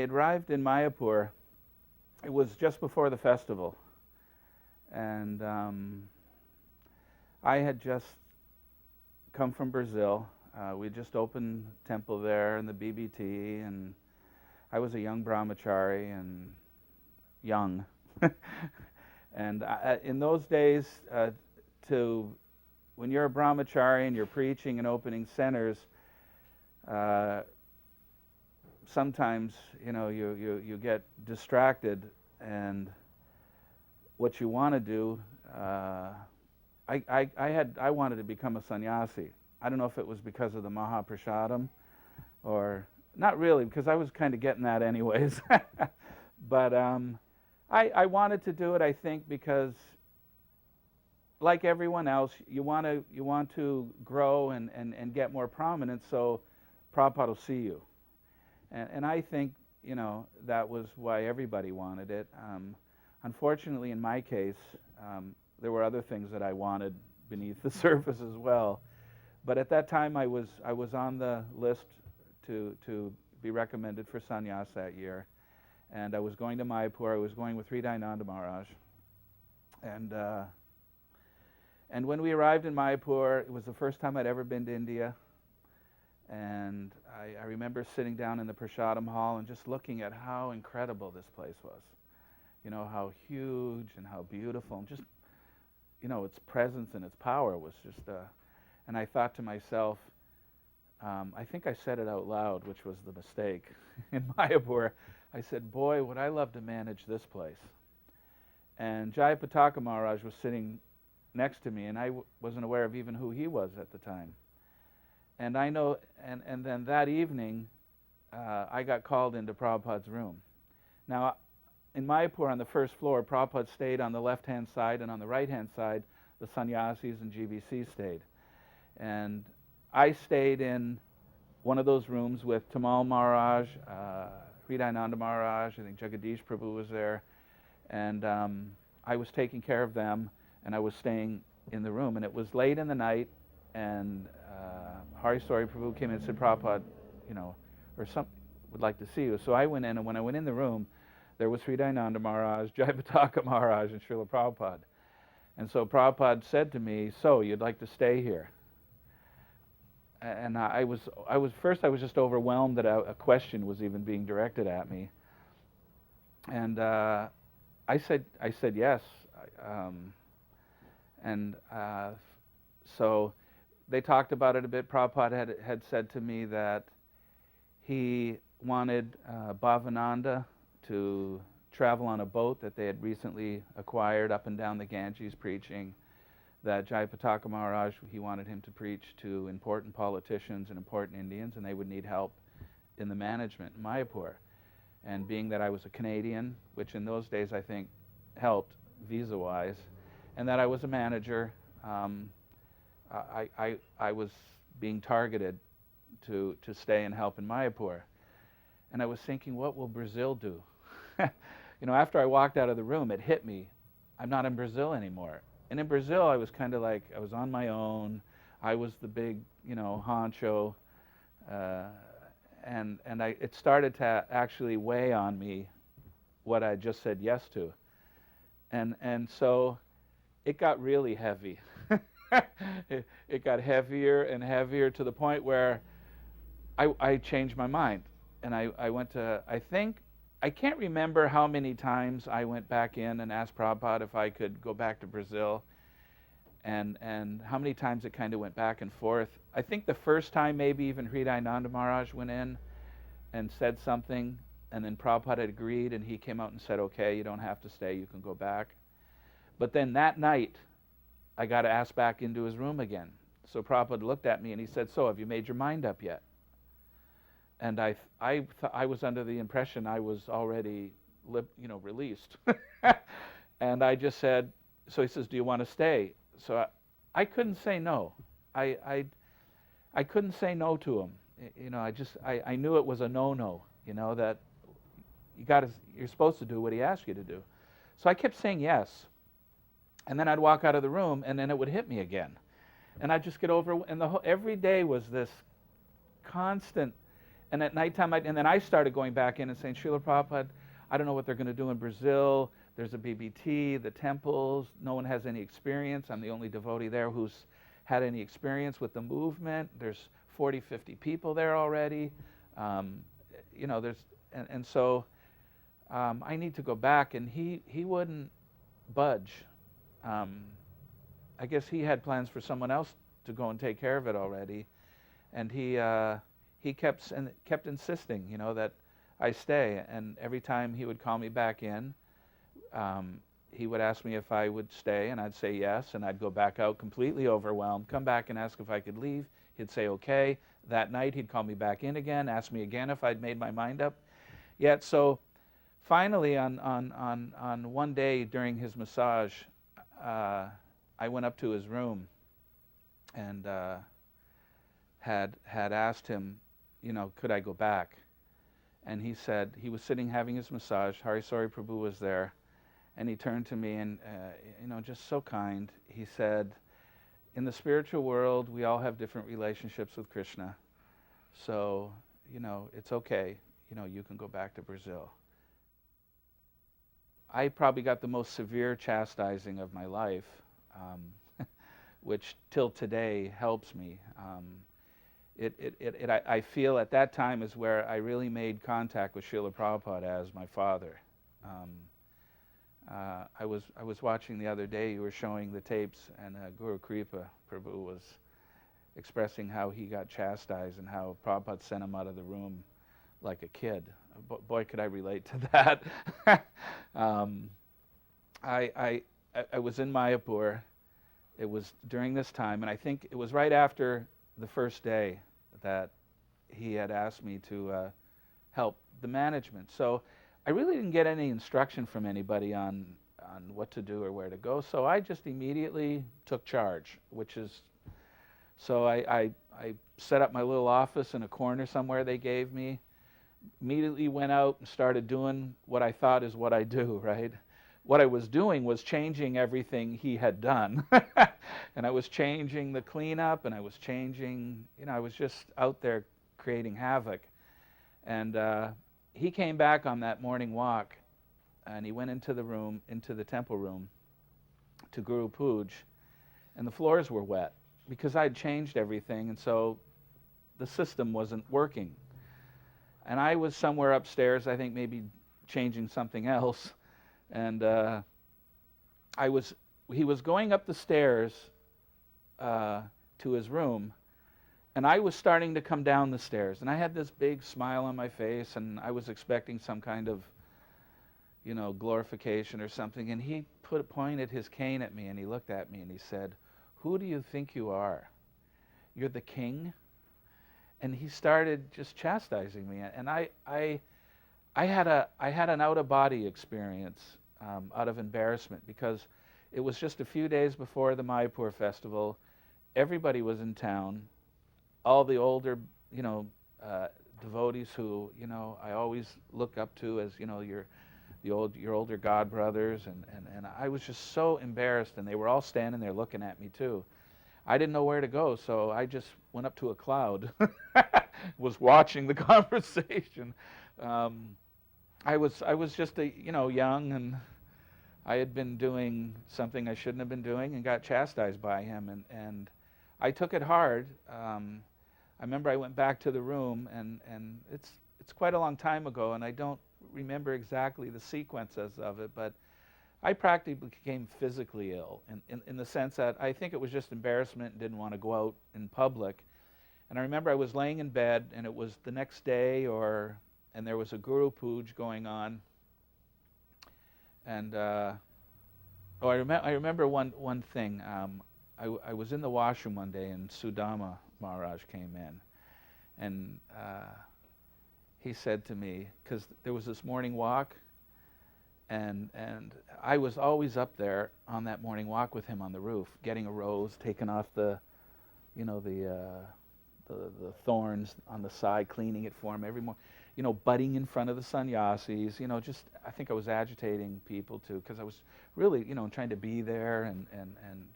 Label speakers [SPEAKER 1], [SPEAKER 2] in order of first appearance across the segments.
[SPEAKER 1] had arrived in Mayapur. It was just before the festival, and I had just come from Brazil. We just opened a temple there in the BBT, and I was a young brahmachari and young. And in those days, when you're a brahmachari and you're preaching and opening centers, sometimes you get distracted, and what you want to do. I wanted to become a sannyasi. I don't know if it was because of the Mahaprasadam, or not really, because I was kind of getting that anyways. But I wanted to do it, I think, because like everyone else, you want to grow and get more prominence, so Prabhupada will see you. And I think that was why everybody wanted it. Unfortunately, in my case, there were other things that I wanted beneath the surface as well. But at that time, I was on the list to be recommended for sannyas that year, and I was going to Mayapur. I was going with Hridayananda Maharaj, and when we arrived in Mayapur, it was the first time I'd ever been to India, and I remember sitting down in the Prasadam hall and just looking at how incredible this place was. How huge and how beautiful, and just its presence and its power was just. And I thought to myself, I think I said it out loud, which was the mistake in Mayapur. I said, "Boy, would I love to manage this place." And Jayapataka Maharaj was sitting next to me, and I wasn't aware of even who he was at the time. And I know, and then that evening, I got called into Prabhupada's room. Now, in Mayapur, on the first floor, Prabhupada stayed on the left-hand side, and on the right-hand side, the sannyasis and GBC stayed. And I stayed in one of those rooms with Tamal Maharaj, Hridayananda Maharaj, I think Jagadish Prabhu was there, and I was taking care of them, and I was staying in the room. And it was late in the night, and Hariswari Prabhu came in and said, "Prabhupada, or some would like to see you." So I went in, and when I went in the room, there was Hridayananda Maharaj, Jayapataka Maharaj, and Srila Prabhupada. And so Prabhupada said to me, "So, you'd like to stay here?" And I was just overwhelmed that a question was even being directed at me. And I said yes. So they talked about it a bit. Prabhupada had said to me that he wanted Bhavananda to travel on a boat that they had recently acquired up and down the Ganges preaching, that Jayapataka Maharaj, he wanted him to preach to important politicians and important Indians, and they would need help in the management in Mayapur. And being that I was a Canadian, which in those days I think helped visa-wise, and that I was a manager, I was being targeted to stay and help in Mayapur. And I was thinking, what will Brazil do? After I walked out of the room, it hit me, I'm not in Brazil anymore. And in Brazil, I was kind of like, I was on my own. I was the big, honcho. And it started to actually weigh on me what I just said yes to. And so it got really heavy. It got heavier and heavier to the point where I changed my mind. And I went to, I can't remember how many times I went back in and asked Prabhupada if I could go back to Brazil, and how many times it kind of went back and forth. I think the first time maybe even Hridayananda Maharaj went in and said something, and then Prabhupada had agreed, and he came out and said, "Okay, you don't have to stay, you can go back." But then that night, I got asked back into his room again. So Prabhupada looked at me and he said, "So, have you made your mind up yet?" And I was under the impression I was already, released. And I just said, so he says, "Do you want to stay?" So I couldn't say no. I couldn't say no to him. I knew it was a no-no, that you're supposed to do what he asked you to do. So I kept saying yes. And then I'd walk out of the room, and then it would hit me again. And I'd just get over, and every day was this constant. And at nighttime, and then I started going back in and saying, Srila Prabhupada, I don't know what they're going to do in Brazil. There's a BBT, the temples. No one has any experience. I'm the only devotee there who's had any experience with the movement. There's 40, 50 people there already. There's, and so I need to go back. And he wouldn't budge. I guess he had plans for someone else to go and take care of it already. And he kept insisting, that I stay. And every time he would call me back in, he would ask me if I would stay, and I'd say yes, and I'd go back out completely overwhelmed, come back and ask if I could leave. He'd say okay. That night he'd call me back in again, ask me again if I'd made my mind up yet. So finally on one day during his massage, I went up to his room and had asked him, could I go back? And he said, he was sitting having his massage, Harisori Prabhu was there, and he turned to me and, just so kind, he said, in the spiritual world, we all have different relationships with Krishna, so, it's okay, you can go back to Brazil. I probably got the most severe chastising of my life, which till today helps me. I feel at that time is where I really made contact with Srila Prabhupada as my father. I was watching the other day, you were showing the tapes, and Guru Kripa Prabhu was expressing how he got chastised and how Prabhupada sent him out of the room like a kid. Boy, could I relate to that. I was in Mayapur. It was during this time, and I think it was right after the first day that he had asked me to help the management. So I really didn't get any instruction from anybody on what to do or where to go. So I just immediately took charge, so I set up my little office in a corner somewhere they gave me, immediately went out and started doing what I thought is what I do, right? What I was doing was changing everything he had done. And I was changing the cleanup, and I was changing, I was just out there creating havoc. And he came back on that morning walk, and he went into the temple room to Guru Puj, and the floors were wet because I'd changed everything, and so the system wasn't working. And I was somewhere upstairs, I think maybe changing something else, and he was going up the stairs to his room, and I was starting to come down the stairs, and I had this big smile on my face, and I was expecting some kind of, glorification or something, and he pointed his cane at me, and he looked at me, and he said, "Who do you think you are? You're the king?" And he started just chastising me, and I had an out-of-body experience out of embarrassment, because it was just a few days before the Mayapur festival. Everybody was in town. All the older, devotees who, I always look up to as, your older god brothers, and I was just so embarrassed, and they were all standing there looking at me too. I didn't know where to go, so I just went up to a cloud, was watching the conversation. I was just young, and I had been doing something I shouldn't have been doing and got chastised by him, and I took it hard. I remember I went back to the room, and it's quite a long time ago, and I don't remember exactly the sequences of it, but I practically became physically ill in the sense that I think it was just embarrassment and didn't want to go out in public. And I remember I was laying in bed, and it was the next day, and there was a Guru Puj going on. And I remember one thing. I was in the washroom one day, and Sudama Maharaj came in, and he said to me, because there was this morning walk, and I was always up there on that morning walk with him on the roof, getting a rose, taking off the thorns on the side, cleaning it for him every morning, budding in front of the sannyasis, just, I think I was agitating people too, because I was really, trying to be there and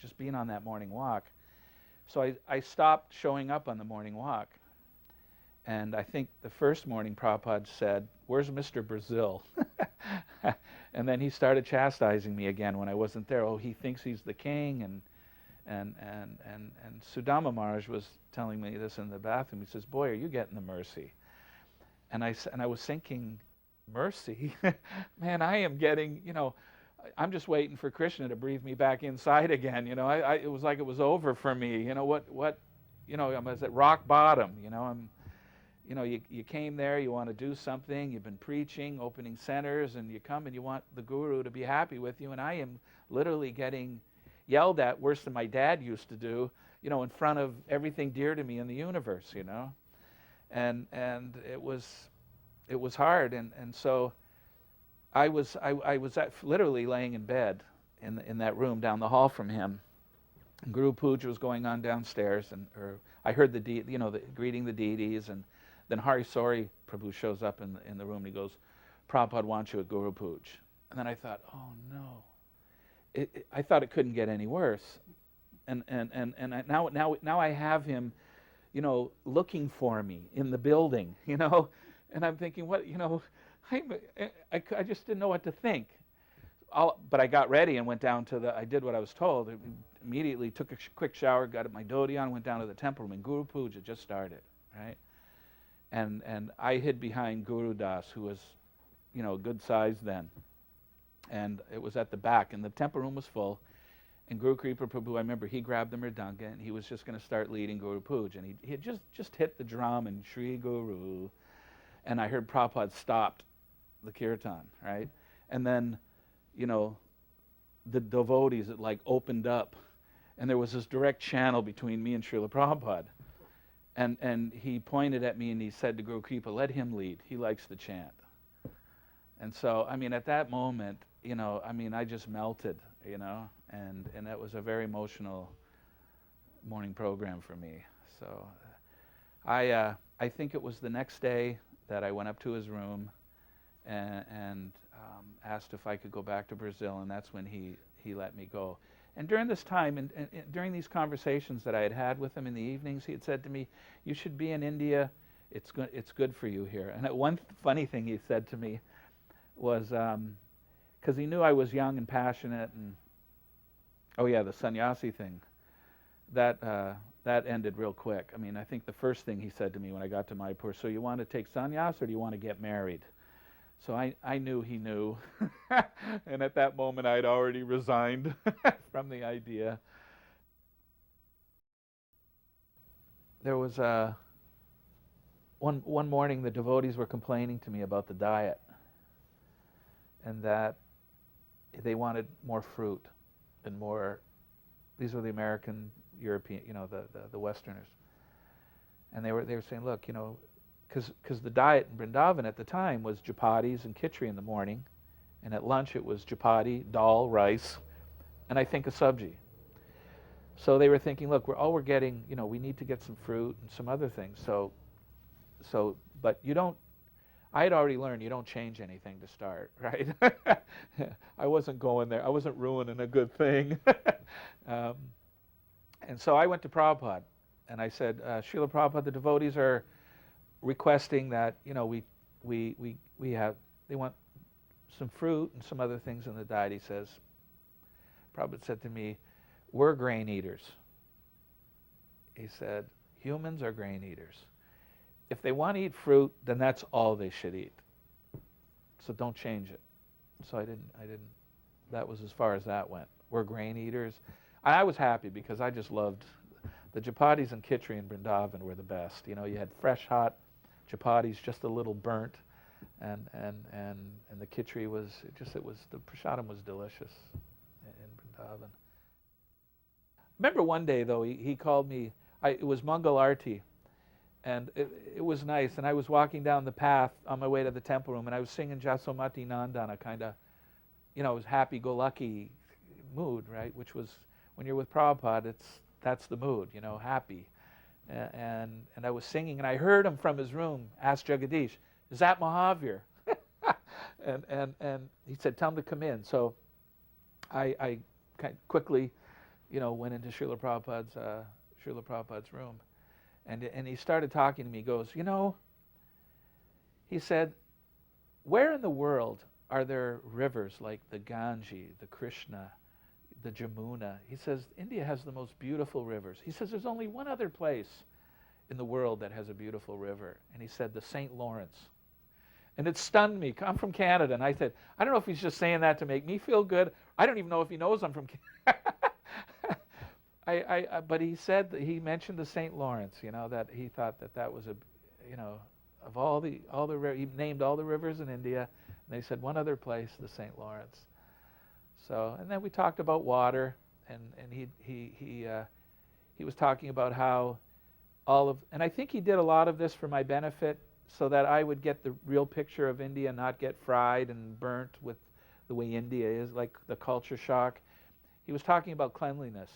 [SPEAKER 1] just being on that morning walk. So I stopped showing up on the morning walk, And I think the first morning Prabhupada said, "Where's Mr. Brazil?" And then he started chastising me again when I wasn't there. Oh, he thinks he's the king, and Sudama Maharaj was telling me this in the bathroom. He says, "Boy, are you getting the mercy?" And I was thinking, mercy? Man, I am getting, I'm just waiting for Krishna to breathe me back inside again. It was like it was over for me. I was at rock bottom. You came there, you want to do something, you've been preaching, opening centers, and you come and you want the guru to be happy with you, and I am literally getting yelled at worse than my dad used to do, in front of everything dear to me in the universe, and it was hard, and so I was literally laying in bed in that room down the hall from him. And Guru Puja was going on downstairs, or I heard the greeting the deities, and then Hari Sori Prabhu shows up in the room, and he goes, "Prabhupada wants you at Guru Puja." And then I thought, oh no. I thought it couldn't get any worse. And now I have him, looking for me in the building, and I'm thinking, what, I just didn't know what to think. But I got ready and went down I did what I was told. Immediately took a quick shower, got my dhoti on, went down to the temple room, and Guru Puja just started, right? And I hid behind Guru Das, who was, good size then. And it was at the back, and the temple room was full. And Guru Kripa Prabhu, I remember he grabbed the mridanga, and he was just going to start leading Guru Puja. And he had just hit the drum, and Shri Guru. And I heard Prabhupada stopped the kirtan, right? And then, the devotees, it opened up. And there was this direct channel between me and Srila Prabhupada. And he pointed at me and he said to Guru Kripa, "Let him lead. He likes to chant." And so, at that moment, I just melted, and that was a very emotional morning program for me. So I think it was the next day that I went up to his room and asked if I could go back to Brazil, and that's when he let me go. And during this time, and during these conversations that I had had with him in the evenings, he had said to me, "You should be in India. It's good for you here." And one funny thing he said to me was, because he knew I was young and passionate, and the sannyasi thing, that ended real quick. I think the first thing he said to me when I got to Mayapur, "So you want to take sannyas or do you want to get married?" So I knew he knew. And at that moment, I'd already resigned from the idea. There was one morning, the devotees were complaining to me about the diet, and that they wanted more fruit and more. These were the American, European, the Westerners, and they were saying, "Look, because the diet in Vrindavan at the time was chapatis and khichdi in the morning, and at lunch it was chapati, dal, rice, and I think a sabji." So they were thinking, look, we're getting, we need to get some fruit and some other things. But you don't, I had already learned you don't change anything to start, right? I wasn't going there. I wasn't ruining a good thing. And so I went to Prabhupada, and I said, "Srila Prabhupada, the devotees are requesting that, they want some fruit and some other things in the diet." He says, Prabhupada said to me, "We're grain eaters." He said, "Humans are grain eaters. If they want to eat fruit, then that's all they should eat. So don't change it." So I didn't, that was as far as that went. We're grain eaters. I was happy because I just loved the chapatis and khichdi in Vrindavan were the best. You had fresh, hot chapatis, just a little burnt, and the khichdi was the prasadam was delicious in Vrindavan. Remember one day though, he called me. It was Mangal Arti, and it was nice. And I was walking down the path on my way to the temple room, and I was singing Jasomati Nandana, kind of, it was happy-go-lucky mood, right? Which was, when you're with Prabhupada, that's the mood, happy. And I was singing, and I heard him from his room ask Jagadish, "Is that Mahavir?" and he said, "Tell him to come in." So I kind of quickly, went into Srila Prabhupada's room, And he started talking to me. He goes, you know, he said, where in the world are there rivers like the Ganges, the Krishna, the Jamuna? He says, India has the most beautiful rivers. He says, there's only one other place in the world that has a beautiful river. And he said, the St. Lawrence. And it stunned me. I'm from Canada. And I said, I don't know if he's just saying that to make me feel good. I don't even know if he knows I'm from Canada. But he said, that he mentioned the St. Lawrence, you know, that he thought that that was a, you know, of all the he named all the rivers in India, and they said one other place, the St. Lawrence. So, and then we talked about water, and he was talking about how and I think he did a lot of this for my benefit, so that I would get the real picture of India, not get fried and burnt with the way India is, like the culture shock. He was talking about cleanliness.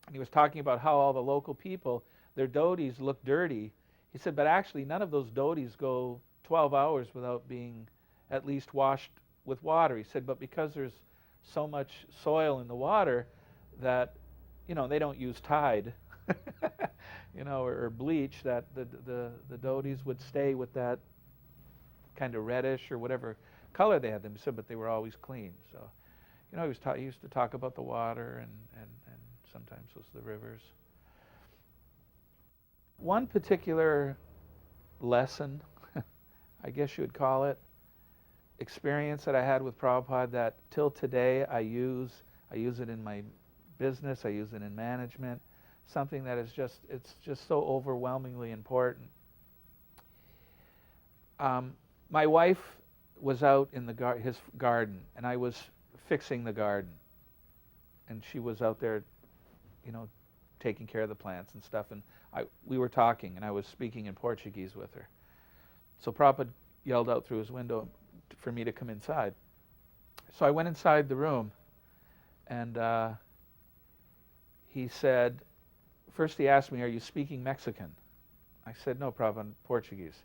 [SPEAKER 1] And he was talking about how all the local people, their dhotis look dirty. He said, but actually none of those dhotis go 12 hours without being at least washed with water. He said, but because there's so much soil in the water that, you know, they don't use Tide, you know, or bleach, that the dhotis would stay with that kind of reddish or whatever color they had them. He said, but they were always clean. So, you know, he used to talk about the water and sometimes those the rivers. One particular lesson, I guess you would call it, experience that I had with Prabhupada that till today I use it in my business, I use it in management, something that is it's just so overwhelmingly important. My wife was out in his garden, and I was fixing the garden, and she was out there, you know, taking care of the plants and stuff, and we were talking, and I was speaking in Portuguese with her. So Prabhupada yelled out through his window for me to come inside. So I went inside the room, and he said, first he asked me, are you speaking Mexican? I said, no, Prabhupada, Portuguese.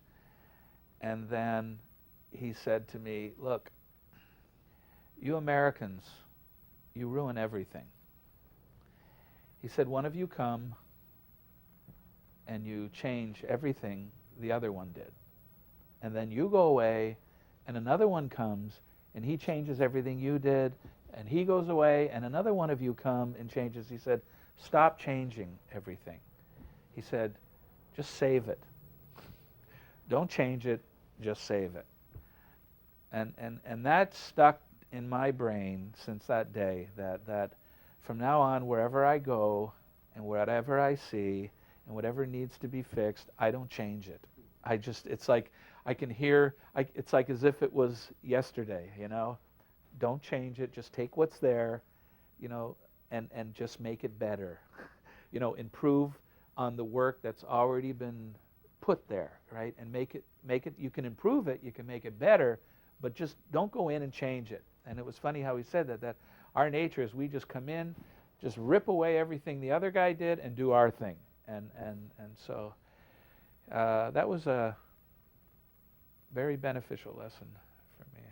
[SPEAKER 1] And then he said to me, look, you Americans, you ruin everything. He said, one of you come and you change everything the other one did. And then you go away and another one comes and he changes everything you did, and he goes away and another one of you come and changes. He said, stop changing everything. He said, just save it. Don't change it, just save it. And that stuck in my brain since that day, that from now on, wherever I go and whatever I see and whatever needs to be fixed, I don't change it. It's like I can hear, it's like as if it was yesterday, you know. Don't change it, just take what's there, you know, and just make it better. You know, improve on the work that's already been put there, right? And make it, you can improve it, you can make it better, but just don't go in and change it. And it was funny how he said that our nature is we just come in, just rip away everything the other guy did and do our thing. And so that was a very beneficial lesson for me.